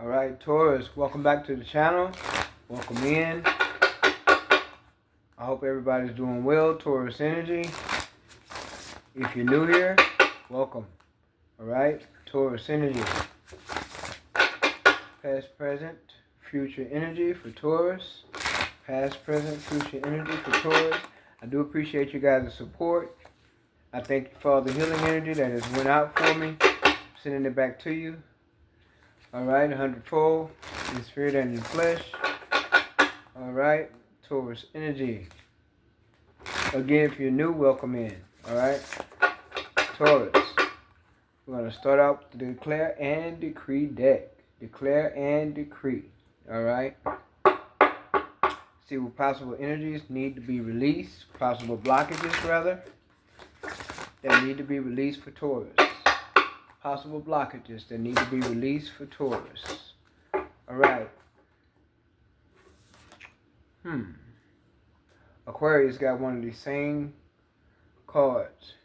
Alright, Taurus, welcome back to the channel. Welcome in. I hope everybody's doing well. Taurus energy. If you're new here, welcome. Alright, Taurus energy. Past, present, future energy for Taurus. Past, present, future energy for Taurus. I do appreciate you guys' support. I thank you for all the healing energy that has went out for me. Sending it back to you. Alright, 100-fold in spirit and in flesh. Alright, Taurus energy. Again, if you're new, welcome in. Alright, Taurus. We're going to start out with the Declare and Decree deck. Declare and Decree. Alright. See what possible energies need to be released. Possible blockages, rather, that need to be released for Taurus. Possible blockages that need to be released for Taurus. Alright. Aquarius got one of these same cards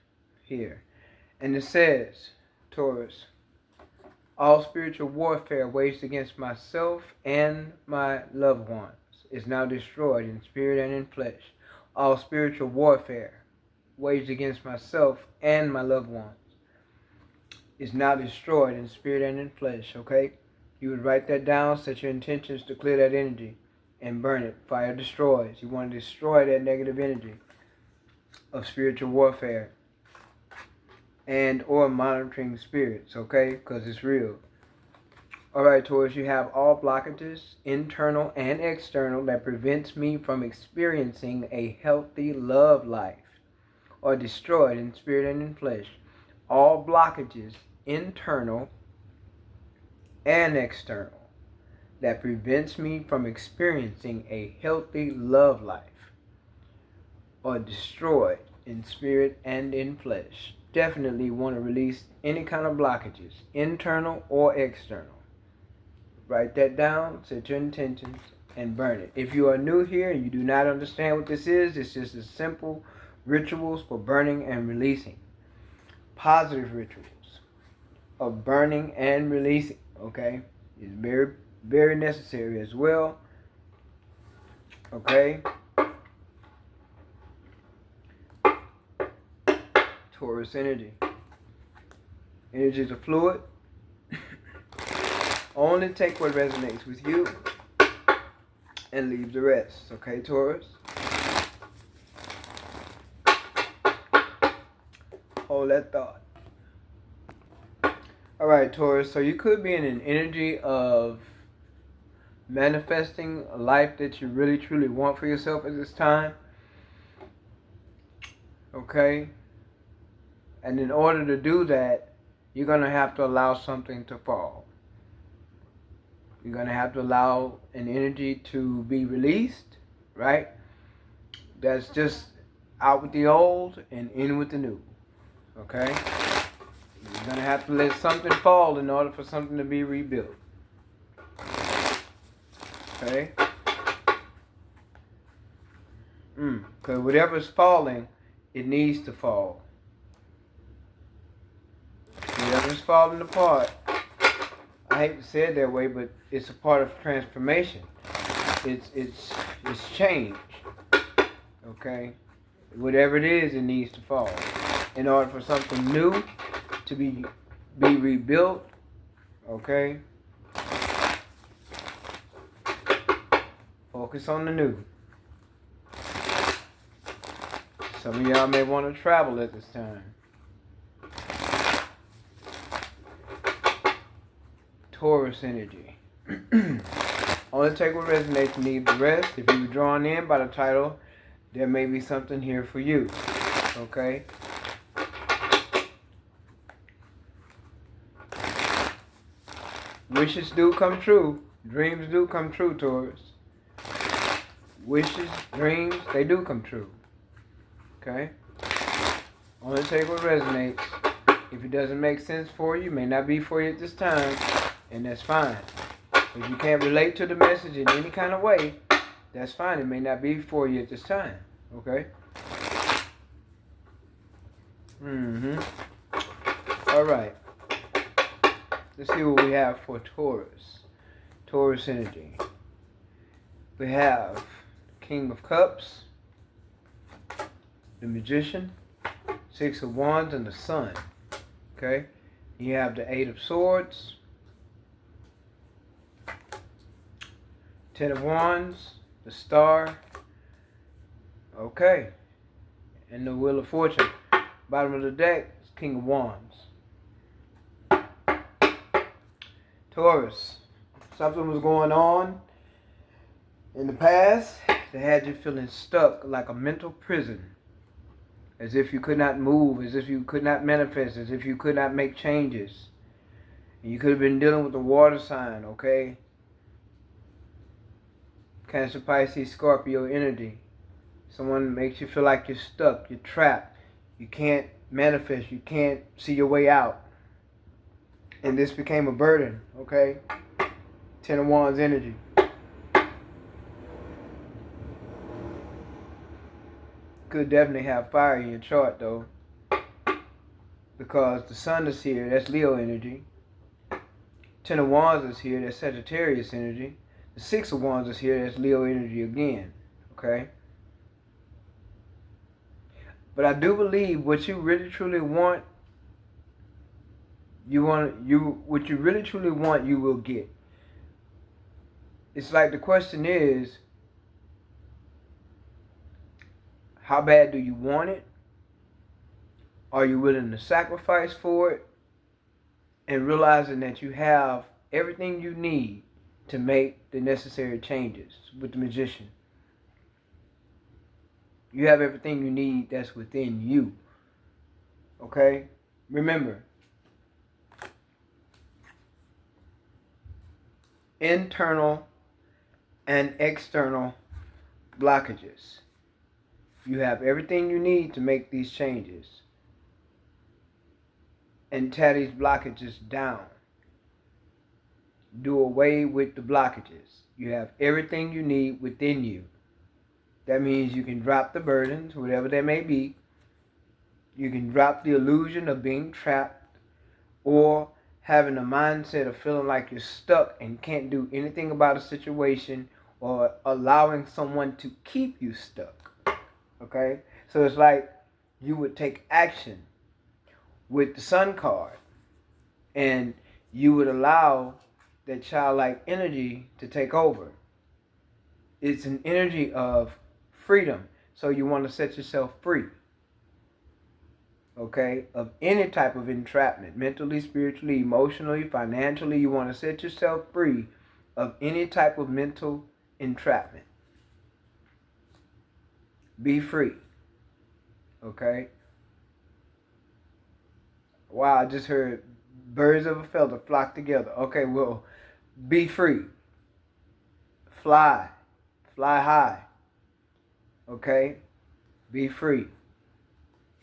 here. And it says, Taurus, all spiritual warfare waged against myself and my loved ones is now destroyed in spirit and in flesh. All spiritual warfare waged against myself and my loved ones is now destroyed in spirit and in flesh, okay? You would write that down, set your intentions to clear that energy, and burn it. Fire destroys. You want to destroy that negative energy of spiritual warfare and or monitoring spirits, okay? Because it's real. Alright, Taurus, you have all blockages, internal and external, that prevents me from experiencing a healthy love life, or destroyed in spirit and in flesh. All blockages, internal and external, that prevents me from experiencing a healthy love life, or destroyed in spirit and in flesh. Definitely want to release any kind of blockages, internal or external. Write that down, set your intentions, and burn it. If you are new here and you do not understand what this is, it's just a simple rituals for burning and releasing. Positive rituals of burning and releasing, okay? It's very, very necessary as well, okay? Taurus energy. Energy is a fluid. Only take what resonates with you and leave the rest, okay, Taurus? Hold that thought. Alright, Taurus, so you could be in an energy of manifesting a life that you really truly want for yourself at this time. Okay? And in order to do that, you're going to have to allow something to fall. You're going to have to allow an energy to be released, right? That's just out with the old and in with the new. Okay? You're going to have to let something fall in order for something to be rebuilt. Okay? Because whatever's falling, it needs to fall. Whatever's falling apart, I hate to say it that way, but it's a part of transformation. It's change. Okay? Whatever it is, it needs to fall. In order for something new to be rebuilt, okay? Focus on the new. Some of y'all may want to travel at this time. Taurus energy. Only take what resonates and leave the rest. If you were drawn in by the title, there may be something here for you. Okay? Wishes do come true. Dreams do come true, Taurus. Wishes, dreams, they do come true. Okay? Only take what resonates. If it doesn't make sense for you, may not be for you at this time, and that's fine. If you can't relate to the message in any kind of way, that's fine. It may not be for you at this time. Okay? Alright. Let's see what we have for Taurus. Taurus energy. We have King of Cups, the Magician, Six of Wands, and the Sun. Okay? You have the Eight of Swords, Ten of Wands, the Star. Okay. And the Wheel of Fortune. Bottom of the deck is King of Wands. Taurus. Something was going on in the past that had you feeling stuck like a mental prison. As if you could not move, as if you could not manifest, as if you could not make changes. And you could have been dealing with the water sign, okay? Cancer, Pisces, Scorpio energy. Someone makes you feel like you're stuck, you're trapped. You can't manifest, you can't see your way out. And this became a burden, okay? Ten of Wands energy. Could definitely have fire in your chart though. Because the Sun is here, that's Leo energy. Ten of Wands is here, that's Sagittarius energy. The Six of Wands is here, that's Leo energy again. Okay? But I do believe what you really truly want, what you really truly want, you will get. It's like the question is, how bad do you want it? Are you willing to sacrifice for it? And realizing that you have everything you need to make the necessary changes with the Magician. You have everything you need that's within you. Okay? Remember, internal and external blockages. You have everything you need to make these changes and tear these blockages down. Do away with the blockages. You have everything you need within you. That means you can drop the burdens, whatever they may be. You can drop the illusion of being trapped or having a mindset of feeling like you're stuck and can't do anything about a situation, or allowing someone to keep you stuck. Okay? So it's like you would take action with the Sun card, and you would allow that childlike energy to take over. It's an energy of freedom. So you want to set yourself free, okay, of any type of entrapment, mentally, spiritually, emotionally, financially. You want to set yourself free of any type of mental entrapment. Be free, okay? Wow, I just heard birds of a feather flock together. Okay, well, be free. Fly high, okay? Be free.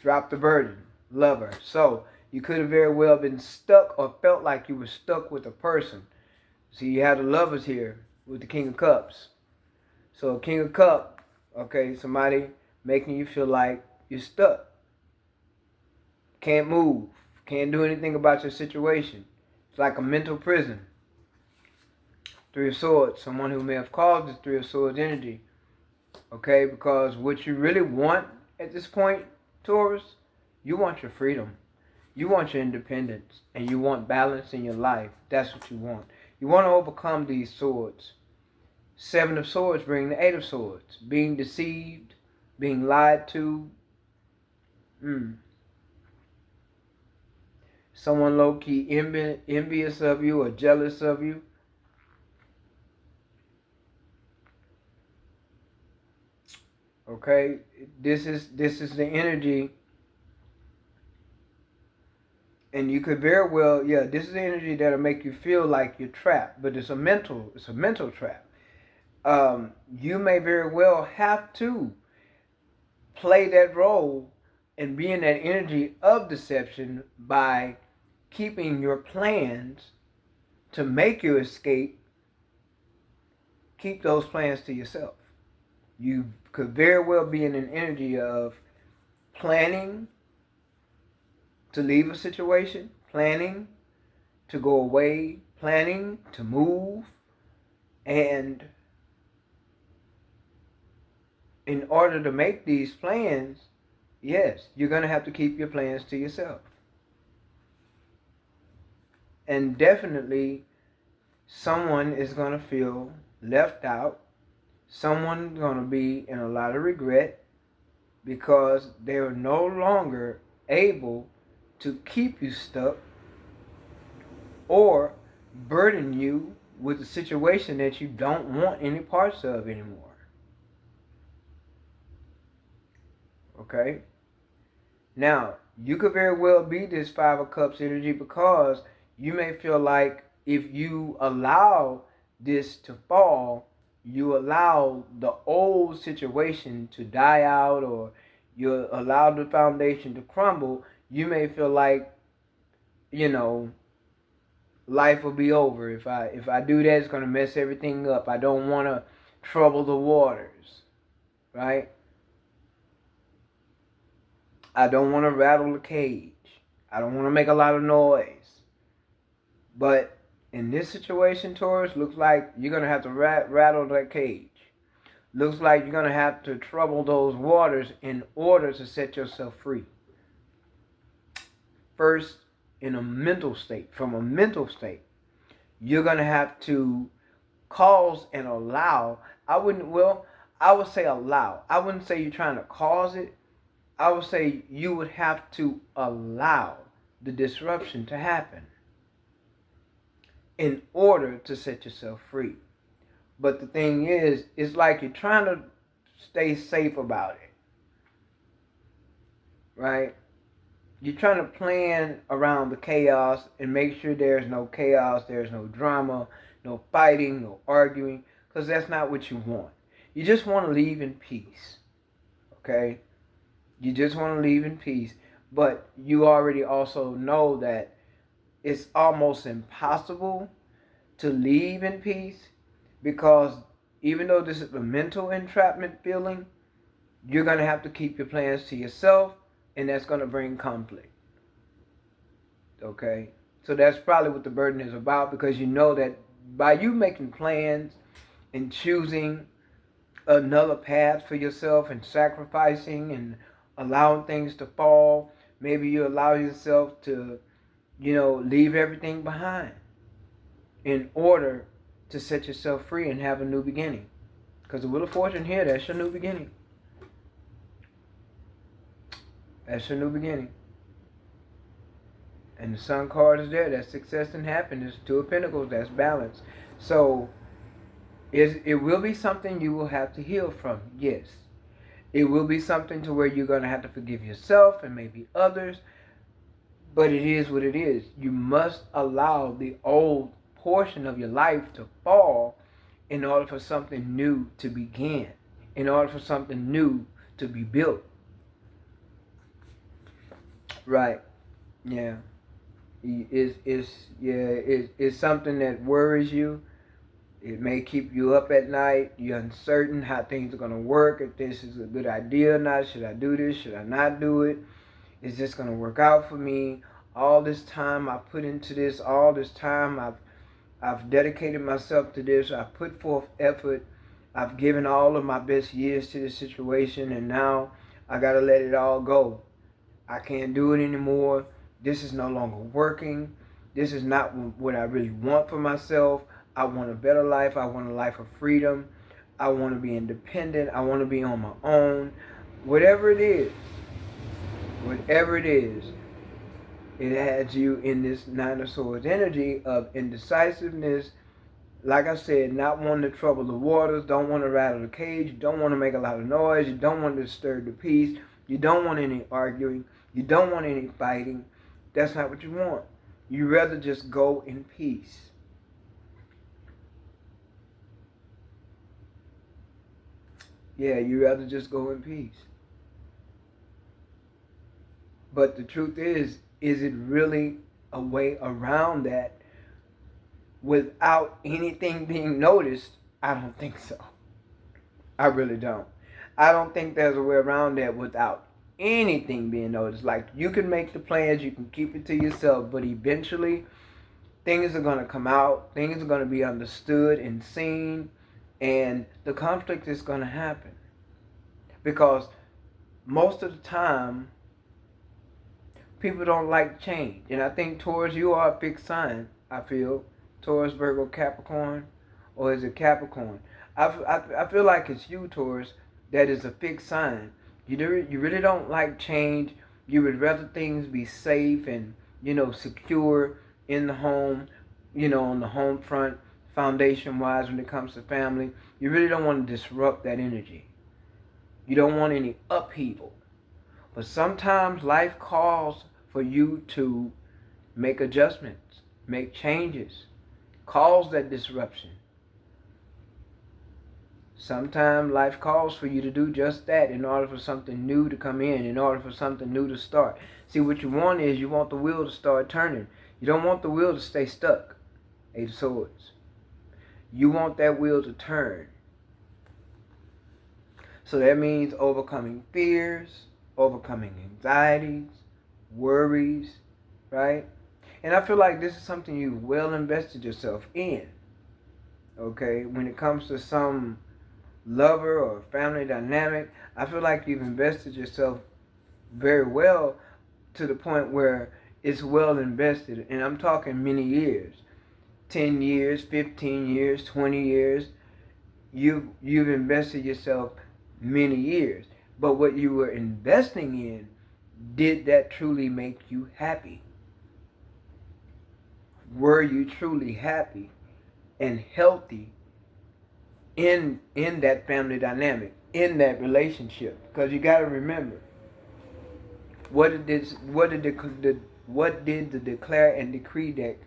Drop the burden. Love her. So you could have very well been stuck or felt like you were stuck with a person. See, you have the Lovers here with the King of Cups. So King of Cups, okay, somebody making you feel like you're stuck. Can't move. Can't do anything about your situation. It's like a mental prison. Three of Swords. Someone who may have caused this Three of Swords energy. Okay, because what you really want at this point, Taurus, you want your freedom. You want your independence. And you want balance in your life. That's what you want. You want to overcome these swords. Seven of Swords bring the Eight of Swords. Being deceived. Being lied to. Someone low-key envious of you or jealous of you. Okay, this is the energy, and you could very well, this is the energy that'll make you feel like you're trapped, but it's a mental trap. You may very well have to play that role and be in that energy of deception by keeping your plans to make your escape. Keep those plans to yourself. You could very well be in an energy of planning to leave a situation, planning to go away, planning to move, And in order to make these plans, yes, you're going to have to keep your plans to yourself. And definitely, someone is going to feel left out. Someone's going to be in a lot of regret because they're no longer able to keep you stuck or burden you with a situation that you don't want any parts of anymore. Okay? Now, you could very well be this Five of Cups energy because you may feel like if you allow this to fall, you allow the old situation to die out, or you allow the foundation to crumble, you may feel like, life will be over. If I do that, it's going to mess everything up. I don't want to trouble the waters, right? I don't want to rattle the cage. I don't want to make a lot of noise. But in this situation, Taurus, looks like you're going to have to rattle that cage. Looks like you're going to have to trouble those waters in order to set yourself free. First, in a mental state, from a mental state, you're going to have to cause and allow. I would say allow. I wouldn't say you're trying to cause it. I would say you would have to allow the disruption to happen in order to set yourself free. But the thing is, it's like you're trying to stay safe about it, right? You're trying to plan around the chaos and make sure there's no chaos, there's no drama, no fighting, no arguing, because that's not what you want. You just want to leave in peace, okay? You just want to leave in peace, but you already also know that it's almost impossible to leave in peace because even though this is a mental entrapment feeling, you're going to have to keep your plans to yourself, and that's going to bring conflict. Okay? So that's probably what the burden is about, because you know that by you making plans and choosing another path for yourself and sacrificing and allowing things to fall, maybe you allow yourself to, leave everything behind in order to set yourself free and have a new beginning. Because the Wheel of Fortune here, that's your new beginning. That's your new beginning. And the Sun card is there. That's success and happiness. Two of Pentacles, that's balance. So it will be something you will have to heal from, yes. It will be something to where you're going to have to forgive yourself and maybe others. But it is what it is. You must allow the old portion of your life to fall in order for something new to begin. In order for something new to be built. Right. Yeah. It's something that worries you. It may keep you up at night. You're uncertain how things are going to work. If this is a good idea or not. Should I do this? Should I not do it? Is this going to work out for me? All this time I put into this. All this time I've dedicated myself to this. I've put forth effort. I've given all of my best years to this situation. And now I got to let it all go. I can't do it anymore. This is no longer working. This is not what I really want for myself. I want a better life. I want a life of freedom. I want to be independent. I want to be on my own. Whatever it is, it has you in this Nine of Swords energy of indecisiveness. Like I said, not wanting to trouble the waters, don't want to rattle the cage, you don't want to make a lot of noise, you don't want to disturb the peace, you don't want any arguing, you don't want any fighting. That's not what you want. You rather just go in peace. Yeah, you rather just go in peace. But the truth is it really a way around that without anything being noticed? I don't think so. I really don't. I don't think there's a way around that without anything being noticed. Like, you can make the plans, you can keep it to yourself, but eventually things are going to come out, things are going to be understood and seen, and the conflict is going to happen. Because most of the time, people don't like change. And I think Taurus, you are a fixed sign, I feel. Taurus, Virgo, Capricorn, or is it Capricorn? I feel like it's you, Taurus, that is a fixed sign. You really don't like change. You would rather things be safe and, secure in the home, on the home front, foundation-wise when it comes to family. You really don't want to disrupt that energy. You don't want any upheaval. But sometimes life calls for you to make adjustments, make changes, cause that disruption. Sometimes life calls for you to do just that in order for something new to come in order for something new to start. See, what you want is you want the wheel to start turning. You don't want the wheel to stay stuck. Eight of Swords. You want that wheel to turn. So that means overcoming fears, overcoming anxieties, worries, right? And I feel like this is something you've well invested yourself in, okay? When it comes to some lover or family dynamic, I feel like you've invested yourself very well to the point where it's well invested. And I'm talking many years, 10 years, 15 years, 20 years. You've invested yourself many years. But what you were investing in, did that truly make you happy? Were you truly happy and healthy in that family dynamic, in that relationship? Because you got to remember, what did the declare and decree deck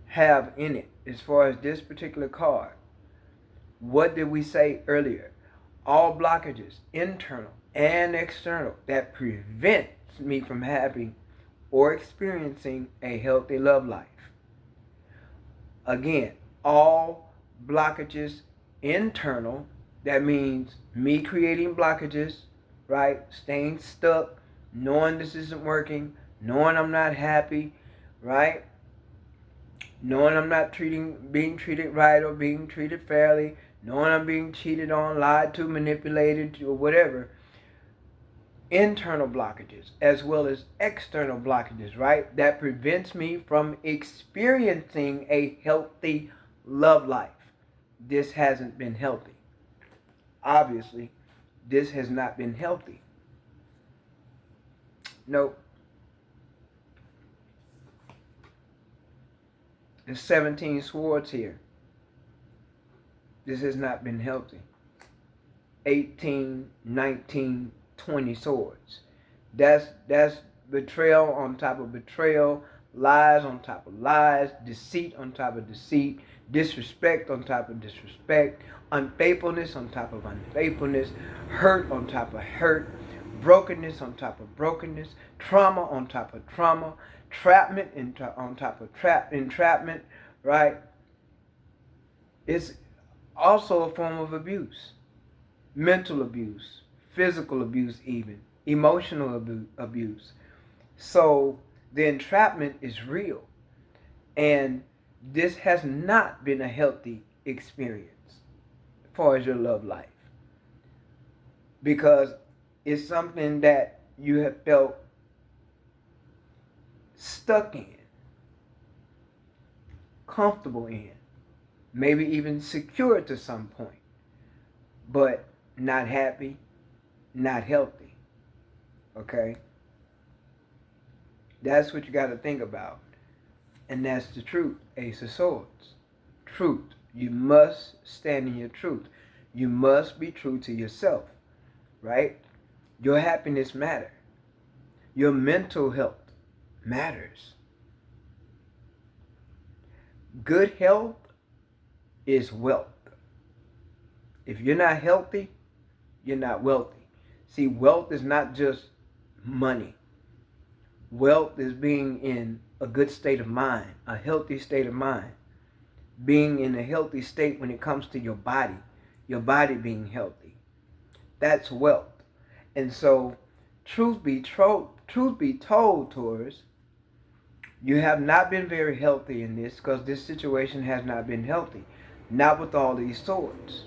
have in it as far as this particular card? What did we say earlier? All blockages, internal and external, that prevents me from having or experiencing a healthy love life. Again, all blockages internal, that means me creating blockages, right? Staying stuck, knowing this isn't working, knowing I'm not happy, right? Knowing I'm not being treated right or being treated fairly, knowing I'm being cheated on, lied to, manipulated, or whatever. Internal blockages as well as external blockages, right? That prevents me from experiencing a healthy love life. This hasn't been healthy. Obviously, this has not been healthy. Nope. There's 17 swords here. This has not been healthy. 18, 19, 20 swords. That's betrayal on top of betrayal, lies on top of lies, deceit on top of deceit, disrespect on top of disrespect, unfaithfulness on top of unfaithfulness, hurt on top of hurt, brokenness on top of brokenness, trauma on top of trauma, entrapment on top of entrapment, right? It's also a form of abuse. Mental abuse, physical abuse even, emotional abuse. So the entrapment is real. And this has not been a healthy experience as far as your love life. Because it's something that you have felt stuck in, comfortable in, maybe even secure to some point, but not happy, not healthy. Okay? That's what you got to think about. And that's the truth. Ace of Swords. Truth. You must stand in your truth. You must be true to yourself. Right? Your happiness matters. Your mental health matters. Good health is wealth. If you're not healthy, you're not wealthy. See, wealth is not just money. Wealth is being in a good state of mind, a healthy state of mind. Being in a healthy state when it comes to your body being healthy. That's wealth. And so, truth be told, Taurus, You have not been very healthy in this because this situation has not been healthy. Not with all these swords.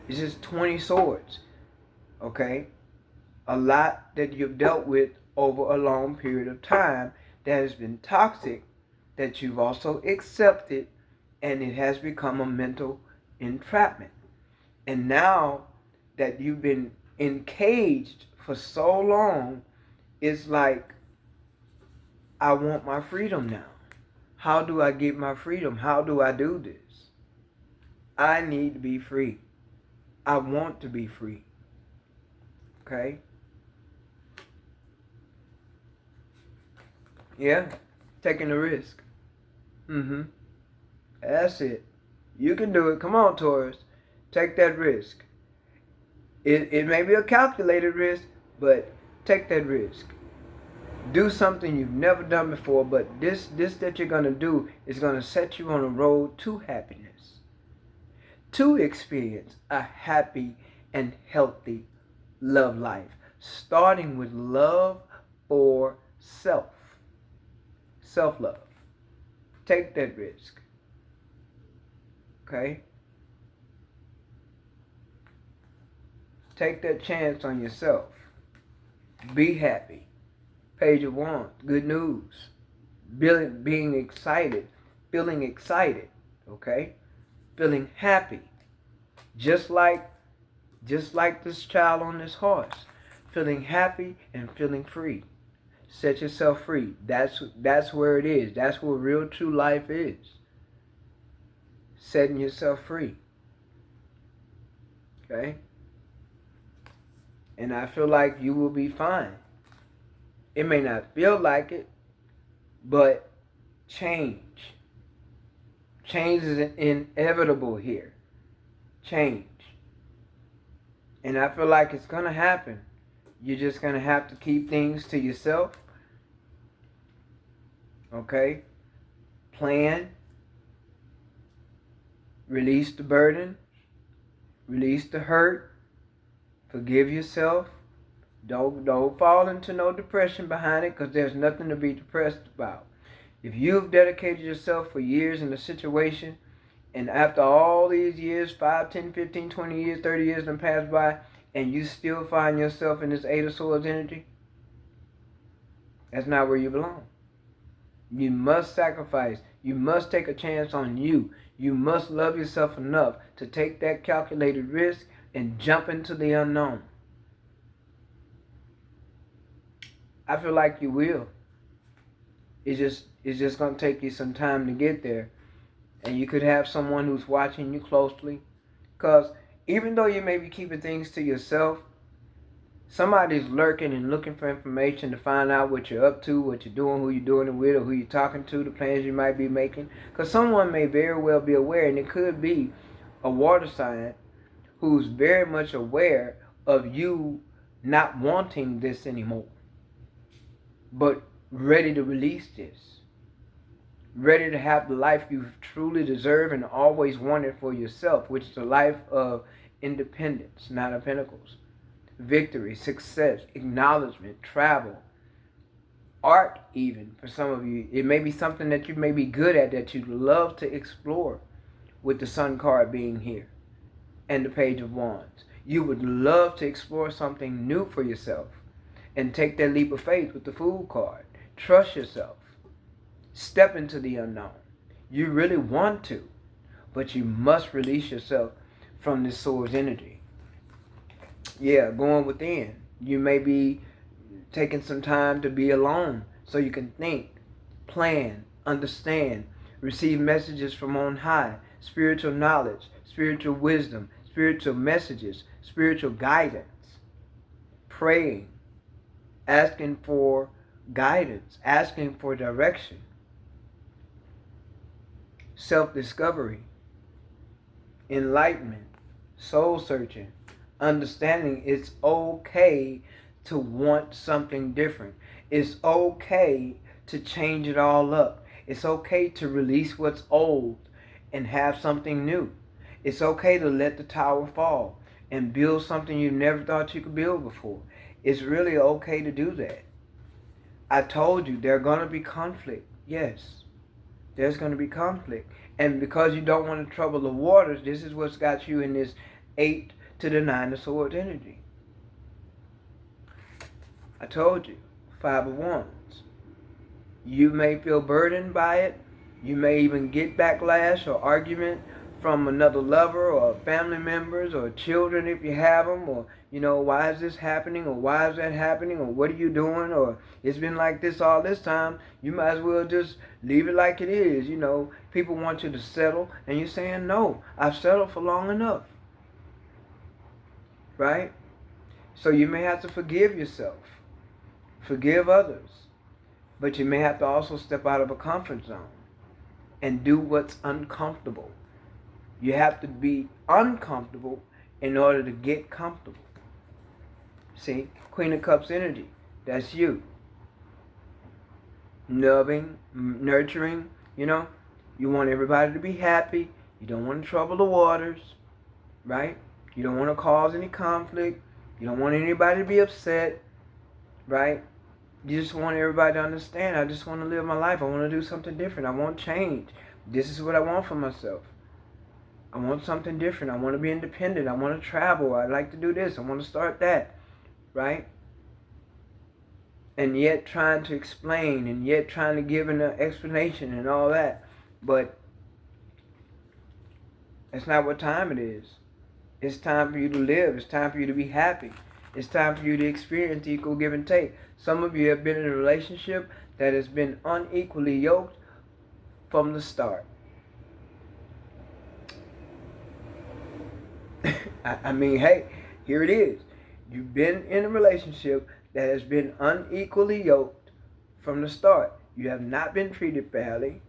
It's just 20 swords. Okay? A lot that you've dealt with over a long period of time that has been toxic, that you've also accepted, and it has become a mental entrapment. And now that you've been encaged for so long, it's like, I want my freedom now. How do I get my freedom? How do I do this? I need to be free. I want to be free. Okay? Yeah, taking a risk. That's it. You can do it. Come on, Taurus. Take that risk. It may be a calculated risk, but take that risk. Do something you've never done before, but this that you're going to do is going to set you on a road to happiness. To experience a happy and healthy love life. Starting with love for self. Self-love. Take that risk. Okay? Take that chance on yourself. Be happy. Page of Wands. Good news. Being excited. Feeling excited. Okay? Feeling happy. Just like this child on this horse. Feeling happy and feeling free. Set yourself free. That's where it is. That's where real true life is. Setting yourself free. Okay? And I feel like you will be fine. It may not feel like it, but change. Change is inevitable here. Change. And I feel like it's going to happen. You're just going to have to keep things to yourself. Okay? Plan. Release the burden. Release the hurt. Forgive yourself. Don't fall into no depression behind it, because there's nothing to be depressed about. If you've dedicated yourself for years in a situation, and after all these years, 5, 10, 15, 20 years, 30 years done passed by, and you still find yourself in this Eight of Swords energy, that's not where you belong. You must sacrifice. You must take a chance on you. You must love yourself enough to take that calculated risk and jump into the unknown. I feel like you will. It's just going to take you some time to get there. And you could have someone who's watching you closely. Because even though you may be keeping things to yourself, somebody's lurking and looking for information to find out what you're up to, what you're doing, who you're doing it with, or who you're talking to, the plans you might be making. Because someone may very well be aware, and it could be a water sign who's very much aware of you not wanting this anymore, but ready to release this. Ready to have the life you truly deserve and always wanted for yourself, which is a life of independence, Nine of Pentacles. Victory, success, acknowledgement, travel, art even for some of you. It may be something that you may be good at that you'd love to explore, with the Sun card being here and the Page of Wands. You would love to explore something new for yourself and take that leap of faith with the Fool card. Trust yourself. Step into the unknown. You really want to, but you must release yourself from this Swords energy. Yeah, going within. You may be taking some time to be alone so you can think, plan, understand, receive messages from on high, spiritual knowledge, spiritual wisdom, spiritual messages, spiritual guidance, praying, asking for guidance, asking for direction, self-discovery, enlightenment, soul searching, understanding it's okay to want something different. It's okay to change it all up. It's okay to release what's old and have something new. It's okay to let the tower fall and build something you never thought you could build before. It's really okay to do that. I told you there's going to be conflict. Yes, there's going to be conflict. And because you don't want to trouble the waters, this is what's got you in this 8 to the 9 of swords energy. I told you, 5 of wands. You may feel burdened by it. You may even get backlash or argument from another lover or family members or children if you have them, or why is this happening, or why is that happening, or what are you doing, or it's been like this all this time. You might as well just leave it like it is. People want you to settle, and you're saying, no, I've settled for long enough, right? So you may have to forgive yourself, forgive others, but you may have to also step out of a comfort zone and do what's uncomfortable. You have to be uncomfortable in order to get comfortable. See, Queen of Cups energy, that's you. Loving, nurturing, you want everybody to be happy. You don't want to trouble the waters, right? You don't want to cause any conflict. You don't want anybody to be upset, right? You just want everybody to understand, I just want to live my life. I want to do something different. I want change. This is what I want for myself. I want something different. I want to be independent. I want to travel. I'd like to do this. I want to start that. Right? And yet trying to explain, and yet trying to give an explanation and all that. But that's not what time it is. It's time for you to live. It's time for you to be happy. It's time for you to experience equal give and take. Some of you have been in a relationship that has been unequally yoked from the start. I mean, hey, here it is. You've been in a relationship that has been unequally yoked from the start. You have not been treated fairly.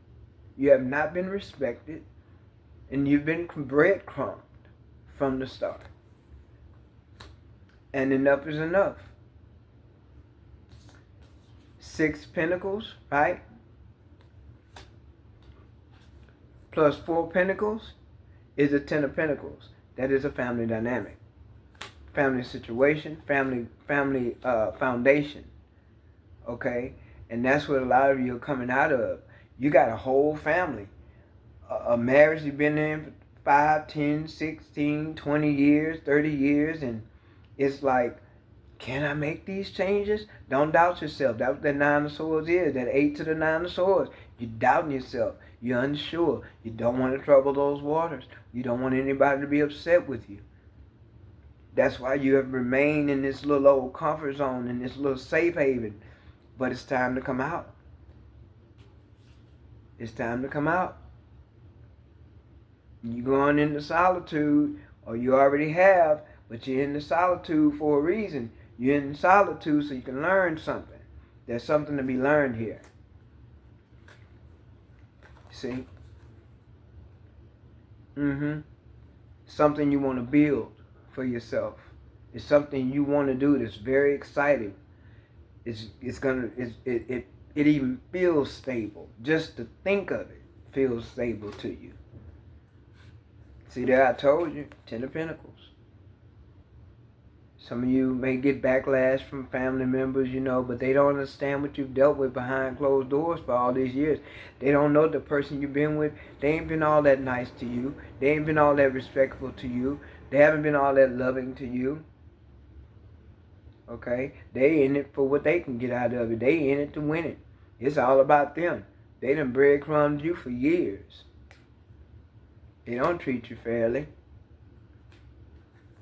You have not been respected. And you've been breadcrumbed from the start. And enough is enough. 6 pentacles, right? Plus 4 pentacles is a 10 of pentacles. That is a family dynamic, family situation, family foundation, okay? And that's what a lot of you are coming out of. You got a whole family, a marriage you've been in for 5, 10, 16, 20 years, 30 years, and it's like, can I make these changes? Don't doubt yourself. That's what that 9 of swords is, that 8 to the 9 of swords. You're doubting yourself. You're unsure. You don't want to trouble those waters. You don't want anybody to be upset with you. That's why you have remained in this little old comfort zone, in this little safe haven. But it's time to come out. It's time to come out. You're going into solitude, or you already have, but you're in the solitude for a reason. You're in solitude so you can learn something. There's something to be learned here. See? Something you want to build for yourself. It's something you want to do that's very exciting. It even feels stable. Just to think of it feels stable to you. See there, I told you, 10 of Pentacles. Some of you may get backlash from family members, but they don't understand what you've dealt with behind closed doors for all these years. They don't know the person you've been with. They ain't been all that nice to you. They ain't been all that respectful to you. They haven't been all that loving to you. Okay? They in it for what they can get out of it. They in it to win it. It's all about them. They done breadcrumbed you for years. They don't treat you fairly.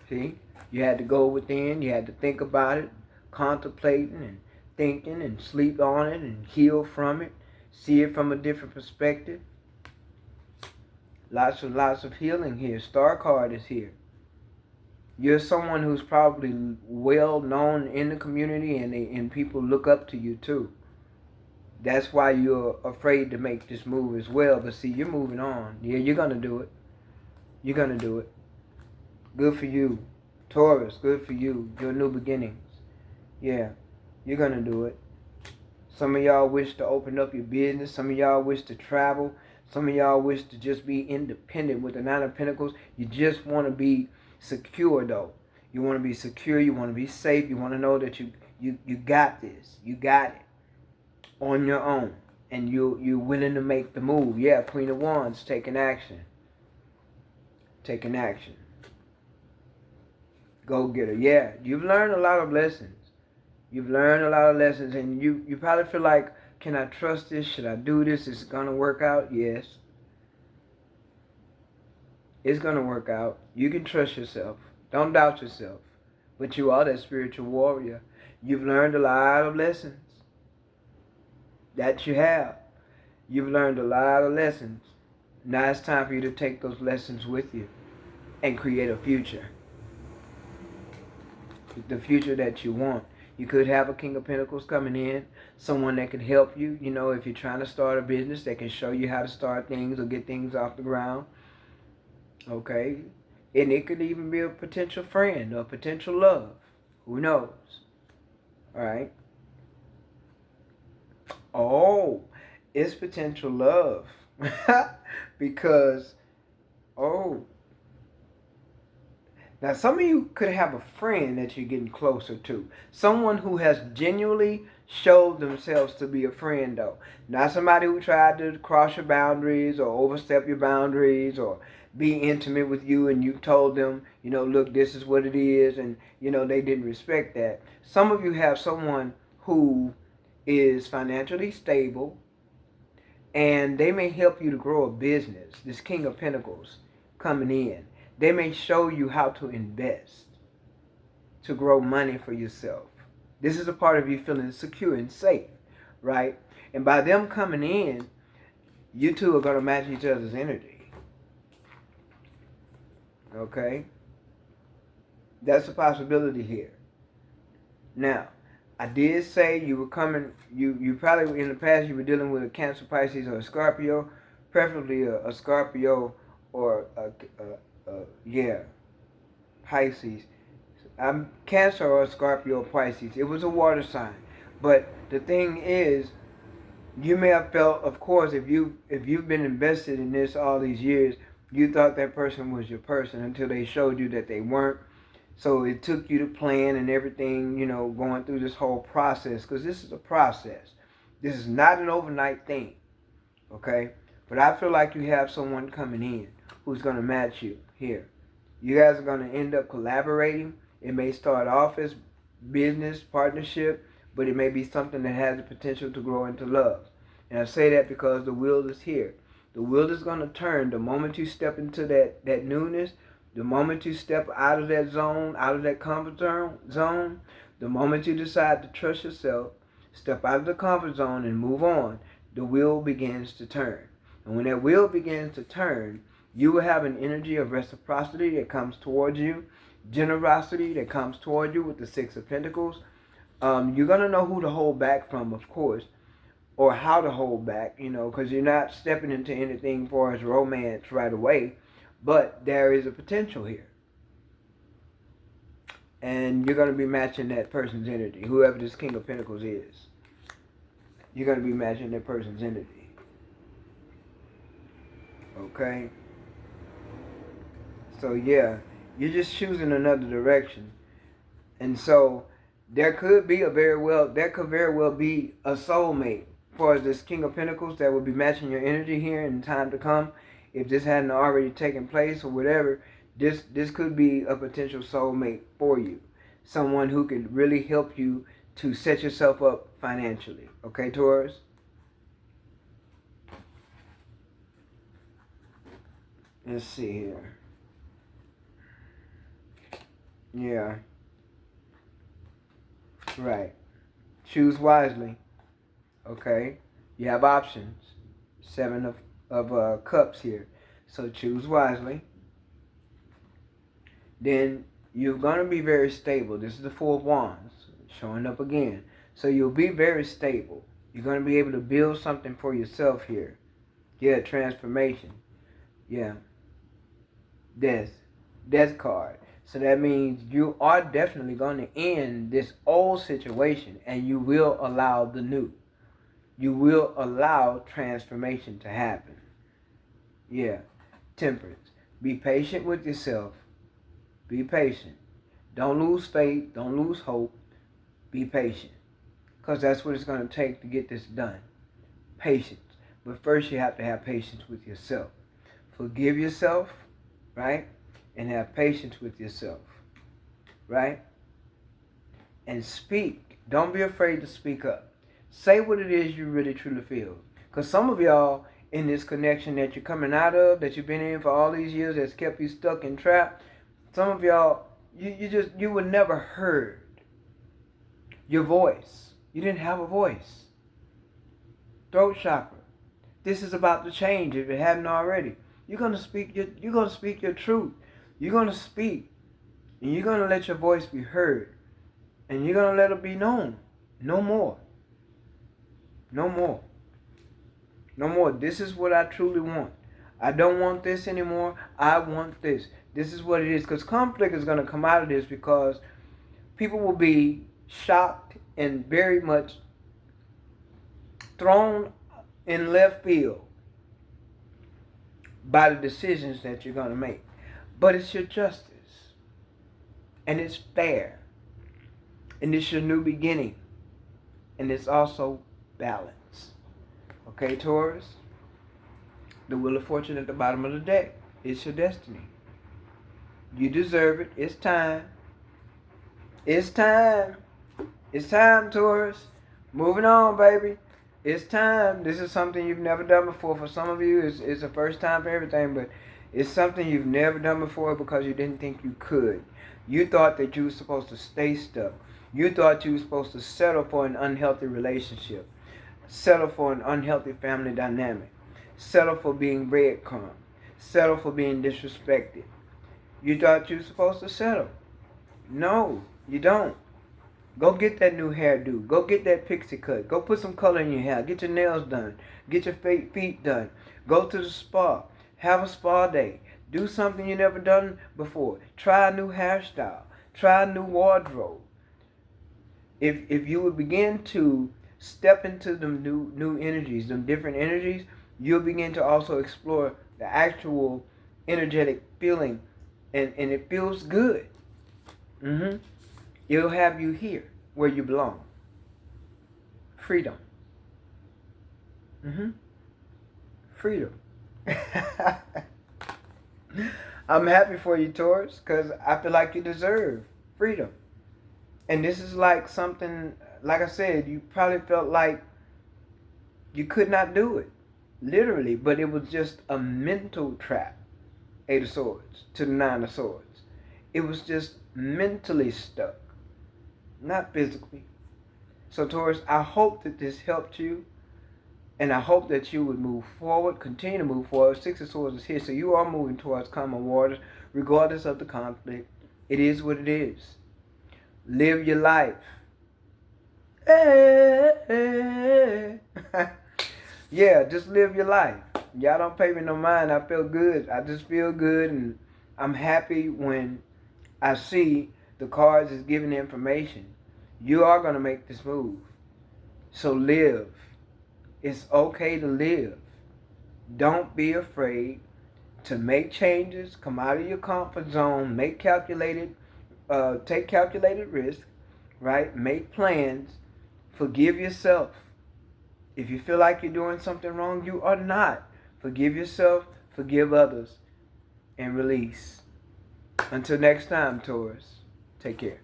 See? You had to go within. You had to think about it, contemplating and thinking and sleep on it and heal from it. See it from a different perspective. Lots of healing here. Star card is here. You're someone who's probably well known in the community, and people look up to you too. That's why you're afraid to make this move as well. But see, you're moving on. Yeah, you're going to do it. You're going to do it. Good for you. Taurus, good for you. Your new beginnings. Yeah, you're going to do it. Some of y'all wish to open up your business. Some of y'all wish to travel. Some of y'all wish to just be independent with the 9 of Pentacles. You just want to be secure, though. You want to be secure. You want to be safe. You want to know that you got this. You got it. on your own. And you're willing to make the move. Yeah, Queen of Wands, taking action. Taking action. Go getter. Yeah, you've learned a lot of lessons. You've learned a lot of lessons, and you probably feel like, can I trust this? Should I do this? Is it going to work out? Yes. It's going to work out. You can trust yourself. Don't doubt yourself. But you are that spiritual warrior. You've learned a lot of lessons. That you have. You've learned a lot of lessons. Now it's time for you to take those lessons with you and create a future. The future that you want. You could have a King of Pentacles coming in, someone that can help you. You know, if you're trying to start a business, that can show you how to start things or get things off the ground. Okay? And it could even be a potential friend or potential love. Who knows? Alright? Oh, it's potential love. Because, now some of you could have a friend that you're getting closer to. Someone who has genuinely showed themselves to be a friend, though. Not somebody who tried to cross your boundaries or overstep your boundaries or be intimate with you and you told them, you know, look, this is what it is, and, you know, they didn't respect that. Some of you have someone who is financially stable, and they may help you to grow a business. This King of Pentacles coming in. They may show you how to invest to grow money for yourself. This is a part of you feeling secure and safe, right? And by them coming in, you two are going to match each other's energy. Okay? That's a possibility here. Now, I did say you were coming, you probably in the past you were dealing with a Cancer, Pisces, or a Scorpio, preferably a Scorpio or Pisces. I'm Cancer or Scorpio or Pisces. It was a water sign. But the thing is, you may have felt, of course, if you've been invested in this all these years, you thought that person was your person until they showed you that they weren't. So it took you to plan and everything, you know, going through this whole process, because this is a process. This is not an overnight thing, okay? But I feel like you have someone coming in who's going to match you here. You guys are going to end up collaborating. It may start off as business partnership, but it may be something that has the potential to grow into love. And I say that because the wheel is here. The wheel is going to turn the moment you step into that newness, the moment you step out of that zone, out of that comfort zone, the moment you decide to trust yourself, step out of the comfort zone and move on, the wheel begins to turn. And when that wheel begins to turn, you will have an energy of reciprocity that comes towards you, generosity that comes toward you with the Six of Pentacles. You're going to know who to hold back from, of course, or how to hold back, you know, because you're not stepping into anything for as romance right away, but there is a potential here. And you're going to be matching that person's energy, whoever this King of Pentacles is. You're going to be matching that person's energy. Okay? So yeah, you're just choosing another direction. And so there could very well be a soulmate for this King of Pentacles that will be matching your energy here in time to come. If this hadn't already taken place or whatever, this could be a potential soulmate for you. Someone who could really help you to set yourself up financially. Okay, Taurus? Let's see here. Yeah. Right. Choose wisely. Okay. You have options. Seven of cups here. So choose wisely. Then you're going to be very stable. This is the Four of Wands showing up again. So you'll be very stable. You're going to be able to build something for yourself here. Yeah, transformation. Yeah. Death card. So that means you are definitely going to end this old situation and you will allow the new. You will allow transformation to happen. Yeah. Temperance. Be patient with yourself. Be patient. Don't lose faith. Don't lose hope. Be patient. because that's what it's going to take to get this done. Patience. But first you have to have patience with yourself. Forgive yourself, right? And have patience with yourself, right? And speak. Don't be afraid to speak up. Say what it is you really truly feel. Because some of y'all in this connection that you're coming out of, that you've been in for all these years, that's kept you stuck and trapped, some of y'all, you were never heard. Your voice. You didn't have a voice. Throat chakra. This is about to change if it hadn't already. You're gonna speak your truth. You're gonna speak. And you're gonna let your voice be heard. And you're gonna let it be known. No more. No more. No more. This is what I truly want. I don't want this anymore. I want this. This is what it is. Because conflict is gonna come out of this, because people will be shocked and very much thrown in left field by the decisions that you're going to make. But it's your justice. And it's fair. And it's your new beginning. And it's also balance. Okay, Taurus? The Wheel of Fortune at the bottom of the deck. It's your destiny. You deserve it. It's time. It's time. It's time, Taurus. Moving on, baby. It's time. This is something you've never done before. For some of you, it's the first time for everything, but it's something you've never done before because you didn't think you could. You thought that you were supposed to stay stuck. You thought you were supposed to settle for an unhealthy relationship. Settle for an unhealthy family dynamic. Settle for being breadcrumbed. Settle for being disrespected. You thought you were supposed to settle. No, you don't. Go get that new hairdo. Go get that pixie cut. Go put some color in your hair. Get your nails done. Get your feet done. Go to the spa. Have a spa day. Do something you never done before. Try a new hairstyle. Try a new wardrobe. If you would begin to step into them new energies, them different energies, you'll begin to also explore the actual energetic feeling, and it feels good. It'll have you here where you belong. Freedom. Freedom. I'm happy for you, Taurus, because I feel like you deserve freedom. And this is like something, like I said, you probably felt like you could not do it. Literally, but it was just a mental trap. 8 of Swords to the 9 of Swords. It was just mentally stuck. Not physically. So Taurus, I hope that this helped you. And I hope that you would move forward, continue to move forward. 6 of Swords is here, so you are moving towards common waters, regardless of the conflict. It is what it is. Live your life. Yeah, just live your life. Y'all don't pay me no mind. I feel good. I just feel good, and I'm happy when I see the cards is giving information. You are going to make this move. So live. It's okay to live. Don't be afraid to make changes. Come out of your comfort zone. Take calculated risk. Right? Make plans. Forgive yourself. If you feel like you're doing something wrong, you are not. Forgive yourself. Forgive others. And release. Until next time, Taurus. Take care.